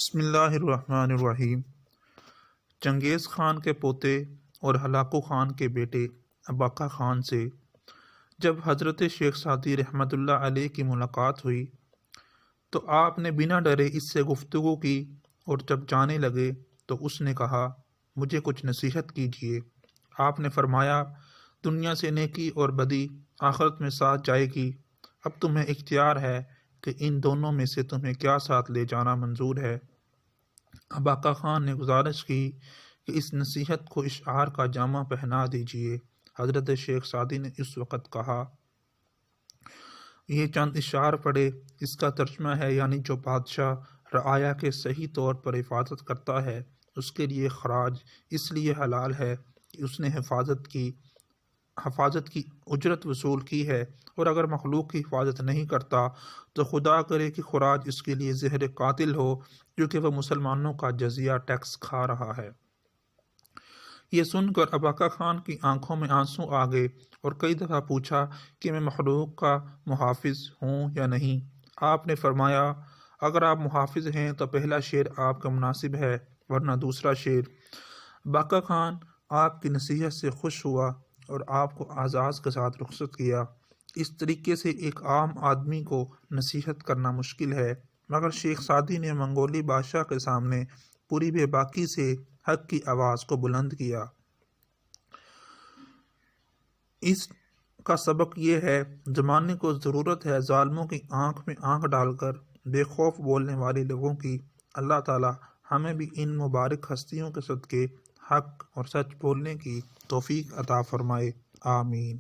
بسم اللہ الرحمن الرحیم۔ چنگیز خان کے پوتے اور ہلاکو خان کے بیٹے اباقہ خان سے جب حضرت شیخ سعدی رحمۃ اللہ علیہ کی ملاقات ہوئی تو آپ نے بنا ڈرے اس سے گفتگو کی، اور جب جانے لگے تو اس نے کہا، مجھے کچھ نصیحت کیجیے۔ آپ نے فرمایا، دنیا سے نیکی اور بدی آخرت میں ساتھ جائے گی، اب تمہیں اختیار ہے کہ ان دونوں میں سے تمہیں کیا ساتھ لے جانا منظور ہے۔ اباقہ خان نے گزارش کی کہ اس نصیحت کو اشعار کا جامہ پہنا دیجیے۔ حضرت شیخ سعدی نے اس وقت کہا، یہ چند اشعار پڑھے، اس کا ترجمہ ہے، یعنی جو بادشاہ رعایا کے صحیح طور پر حفاظت کرتا ہے اس کے لیے خراج اس لیے حلال ہے کہ اس نے حفاظت کی اجرت وصول کی ہے، اور اگر مخلوق کی حفاظت نہیں کرتا تو خدا کرے کہ خراج اس کے لیے زہر قاتل ہو، کیونکہ وہ مسلمانوں کا جزیہ ٹیکس کھا رہا ہے۔ یہ سن کر اباقہ خان کی آنکھوں میں آنسو آ گئے اور کئی دفعہ پوچھا کہ میں مخلوق کا محافظ ہوں یا نہیں۔ آپ نے فرمایا، اگر آپ محافظ ہیں تو پہلا شعر آپ کا مناسب ہے، ورنہ دوسرا شعر۔ اباقہ خان آپ کی نصیحت سے خوش ہوا اور آپ کو اعزاز کے ساتھ رخصت کیا۔ اس طریقے سے ایک عام آدمی کو نصیحت کرنا مشکل ہے، مگر شیخ سعدی نے منگولی بادشاہ کے سامنے پوری بے باکی سے حق کی آواز کو بلند کیا۔ اس کا سبق یہ ہے، زمانے کو ضرورت ہے ظالموں کی آنکھ میں آنکھ ڈال کر بے خوف بولنے والے لوگوں کی۔ اللہ تعالی ہمیں بھی ان مبارک ہستیوں کے صدقے حق اور سچ بولنے کی توفیق عطا فرمائے، آمین۔